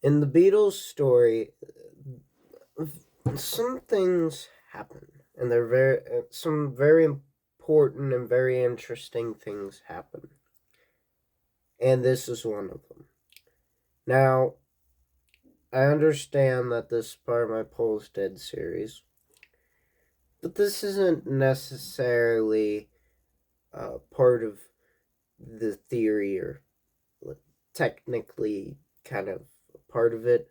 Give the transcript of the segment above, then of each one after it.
In the Beatles story, some things happen, and they're some very important and very interesting things happen, and this is one of them. Now, I understand that this is part of my Paul's Dead series, but this isn't necessarily part of the theory or technically kind of part of it.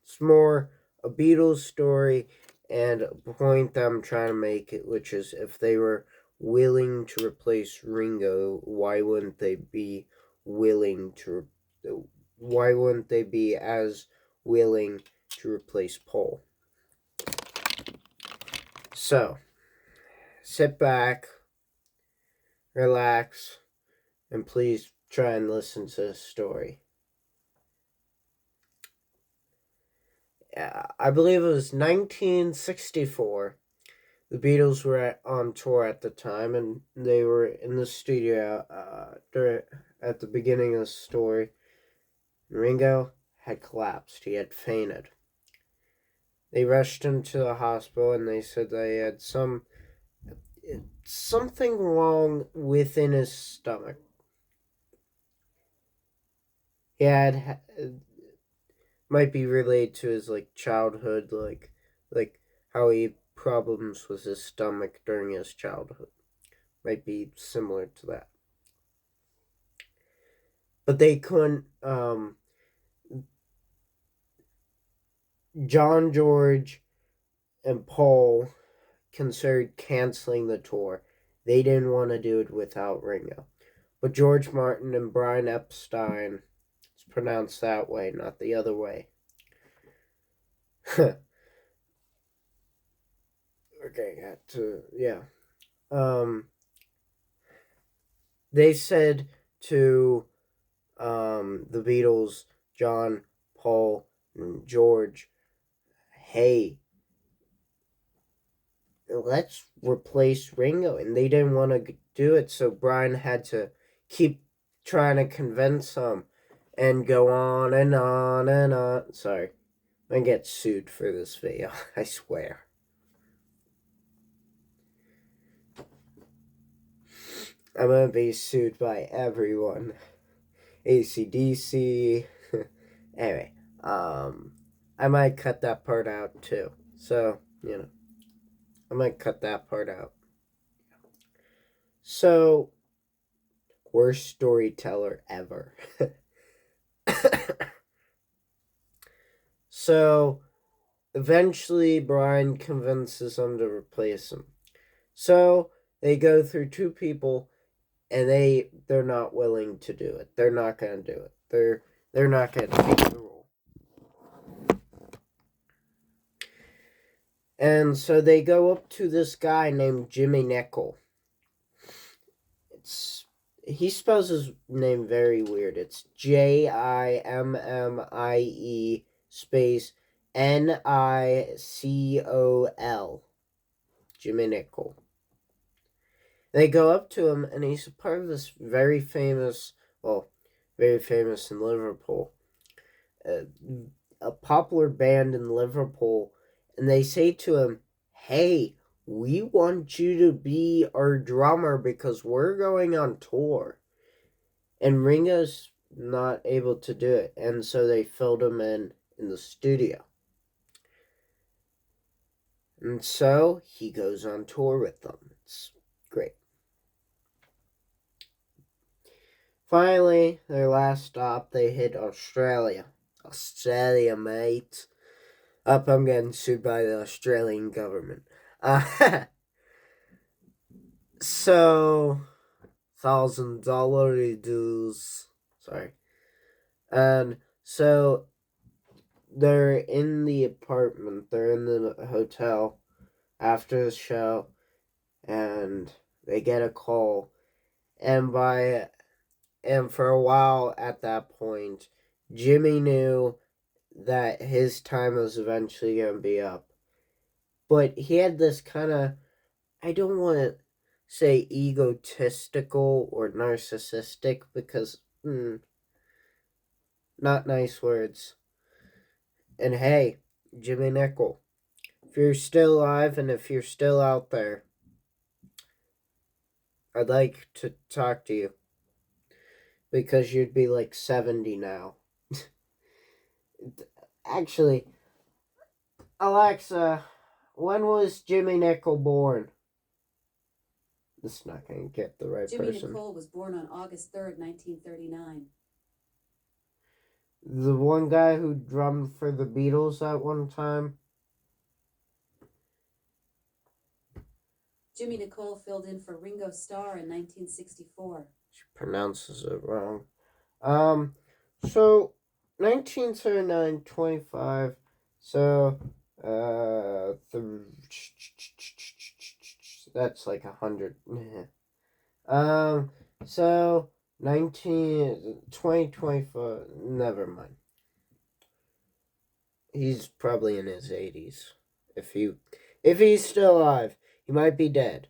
It's more a Beatles story and a point that I'm trying to make it, which is if they were willing to replace Ringo, why wouldn't they be willing to? Why wouldn't they be as willing to replace Paul? So sit back, relax, and please try and listen to the story. I believe it was 1964. The Beatles were on tour at the time, and they were in the studio at the beginning of the story. Ringo had collapsed. He had fainted. They rushed him to the hospital, and they said they had something wrong within his stomach. He had might be related to his childhood, like how he had problems with his stomach during his childhood. Might be similar to that. But they couldn't. John, George, and Paul considered canceling the tour. They didn't want to do it without Ringo. But George Martin and Brian Epstein, it's pronounced that way, not the other way. Okay, yeah. They said to the Beatles, John, Paul, and George, hey, let's replace Ringo. And they didn't want to do it, so Brian had to keep trying to convince them and go on and on and on. Sorry, I'm gonna get sued for this video, I swear. I'm gonna be sued by everyone. ACDC. Anyway, I might cut that part out too. So, I might cut that part out. So, worst storyteller ever. So, eventually, Brian convinces them to replace him. So, they go through two people, and they're not willing to do it. They're not going to do it. They're not going to take the role. And so they go up to this guy named Jimmie Nicol. He spells his name very weird. It's Jimmie space Nicol. Jimmie Nicol. They go up to him, and he's a part of this very famous in Liverpool, a popular band in Liverpool, and they say to him, hey, we want you to be our drummer because we're going on tour. And Ringo's not able to do it, and so they filled him in the studio. And so he goes on tour with them. It's great. Finally, their last stop, they hit Australia. Australia, mate. Up, I'm getting sued by the Australian government. So, $1,000 dues. Sorry. And so, they're in the apartment. They're in the hotel after the show, and they get a call. And for a while at that point, Jimmie knew that his time was eventually going to be up. But he had this kind of, I don't want to say egotistical or narcissistic because, not nice words. And hey, Jimmie Nicol, if you're still alive and if you're still out there, I'd like to talk to you because you'd be like 70 now. Actually, Alexa, when was Jimmie Nicol born? This is not going to get the right Jimmie person. Nicol was born on August 3rd, 1939. The one guy who drummed for the Beatles at one time? Jimmie Nicol filled in for Ringo Starr in 1964. She pronounces it wrong. So 1939, 25. So, that's like 100. So 2024. Never mind. He's probably in his 80s. If he's still alive, he might be dead.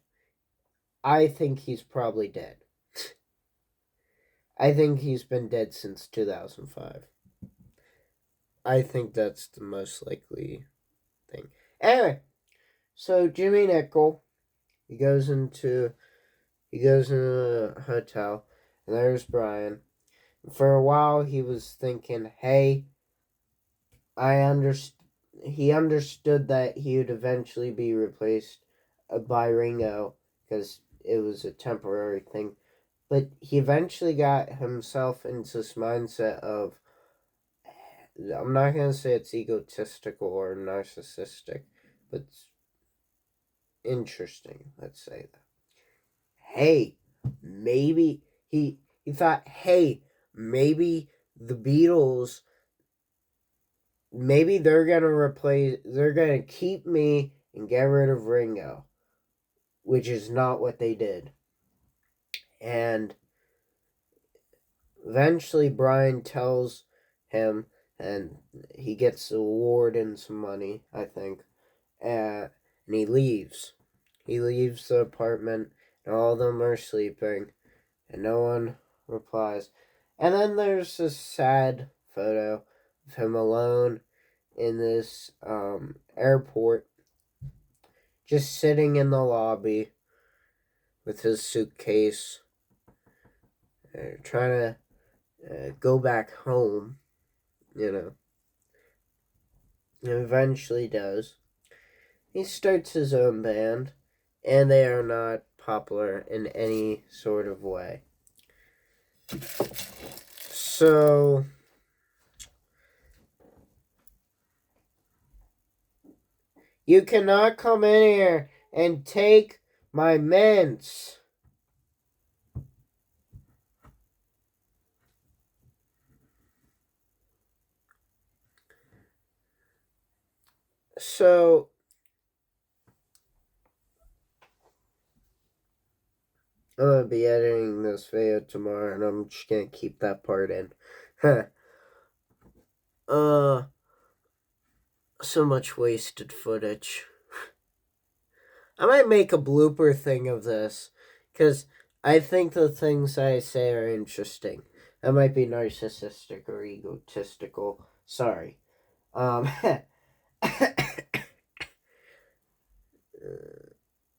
I think he's probably dead. I think he's been dead since 2005. I think that's the most likely thing. Anyway, so Jimmie Nicol, he goes into a hotel, and there's Brian. For a while, he was thinking, "Hey, He understood that he would eventually be replaced by Ringo because it was a temporary thing, but he eventually got himself into this mindset of, I'm not going to say it's egotistical or narcissistic, but it's interesting, let's say that. Hey, maybe he thought, hey, maybe the Beatles, maybe they're going to keep me and get rid of Ringo, which is not what they did. And eventually Brian tells him, and he gets an award and some money, I think, and he leaves. He leaves the apartment, and all of them are sleeping, and no one replies. And then there's this sad photo of him alone in this airport, just sitting in the lobby with his suitcase, trying to go back home, you know. And eventually does. He starts his own band, and they are not popular in any sort of way. So, you cannot come in here and take my mints. So, I'm going to be editing this video tomorrow, and I'm just going to keep that part in. So much wasted footage. I might make a blooper thing of this, because I think the things I say are interesting. That might be narcissistic or egotistical. Sorry.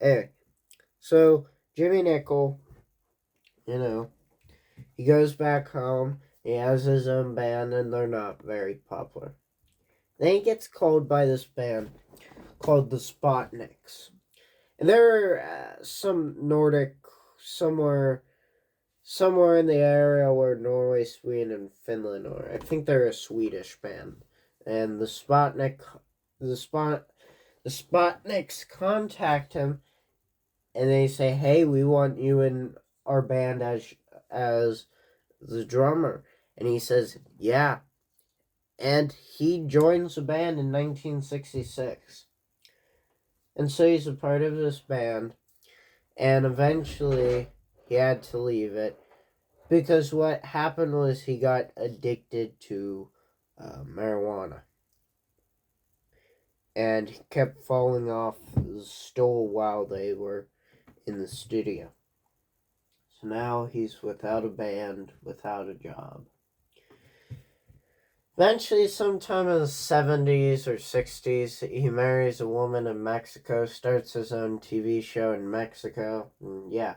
Anyway, so Jimmie Nicol, he goes back home. He has his own band, and they're not very popular. Then he gets called by this band called the Spotniks. And they're some Nordic, somewhere in the area where Norway, Sweden, and Finland are. I think they're a Swedish band. And the Spotniks contact him, and they say, "Hey, we want you in our band as the drummer." And he says, "Yeah." And he joins the band in 1966. And so he's a part of this band, and eventually he had to leave it because what happened was he got addicted to marijuana, and he kept falling off the stool while they were in the studio. So now he's without a band, without a job. Eventually, sometime in the 70s or 60s, he marries a woman in Mexico, starts his own TV show in Mexico. Yeah.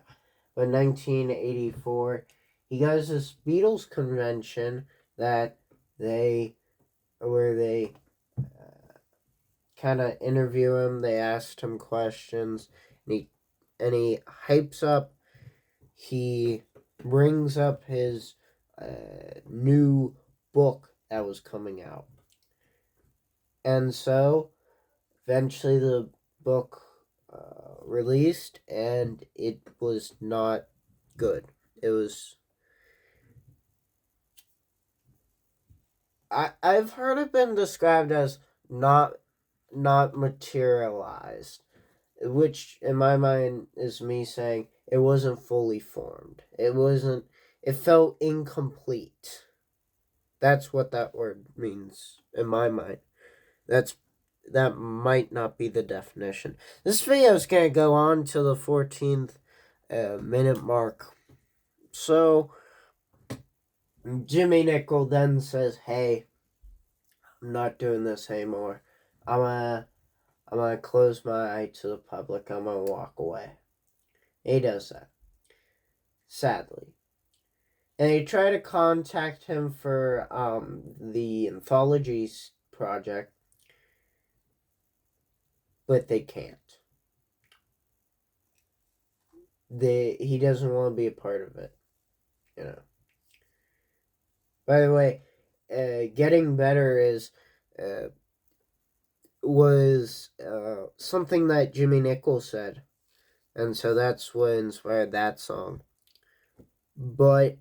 But in 1984, he goes to this Beatles convention that where they kind of interview him. They asked him questions, and he hypes up. He brings up his new book that was coming out, and so eventually the book released, and it was not good. It was. I've heard it been described as not materialized, which in my mind is me saying it wasn't fully formed. It wasn't. It felt incomplete. That's what that word means in my mind. That might not be the definition. This video is gonna go on to the 14th minute mark. So Jimmie Nicol then says, "Hey, I'm not doing this anymore. I'm gonna close my eye to the public. I'm gonna walk away." He does that, sadly. And they try to contact him for the anthologies project, but they can't. He doesn't want to be a part of it, you know. By the way, getting better uh, was something that Jimmie Nicol said, and so that's what inspired that song. But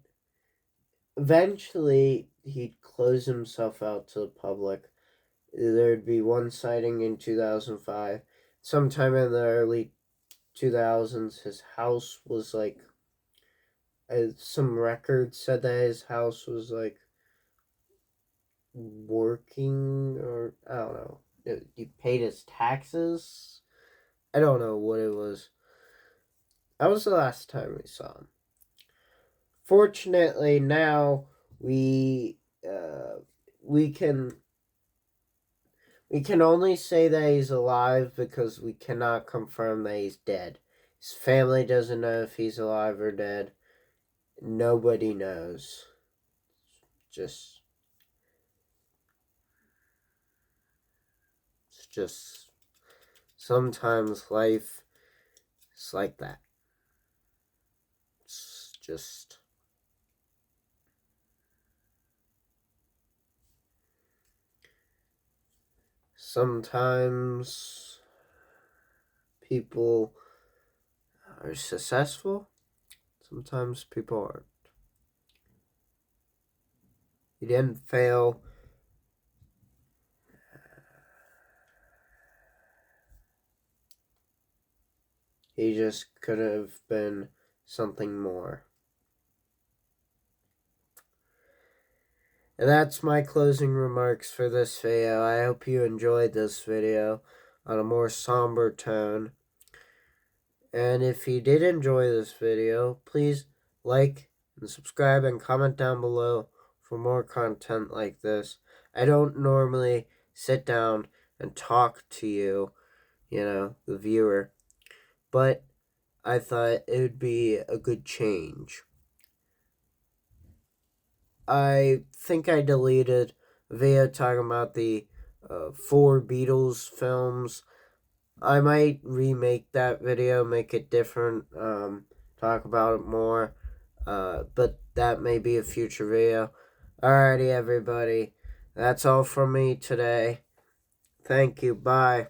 eventually, he'd close himself out to the public. There'd be one sighting in 2005. Sometime in the early 2000s, his house was like. Some records said that his house was like working, or I don't know. He paid his taxes. I don't know what it was. That was the last time we saw him. Fortunately, now we can only say that he's alive because we cannot confirm that he's dead. His family doesn't know if he's alive or dead. Nobody knows. Just it's just sometimes life is like that. It's just sometimes people are successful, sometimes people aren't. He didn't fail. He just could have been something more. And that's my closing remarks for this video. I hope you enjoyed this video on a more somber tone. And if you did enjoy this video, please like and subscribe and comment down below for more content like this. I don't normally sit down and talk to you, the viewer, but I thought it would be a good change. I think I deleted a video talking about the 4 Beatles films. I might remake that video, make it different, talk about it more, but that may be a future video. Alrighty, everybody. That's all from me today. Thank you. Bye.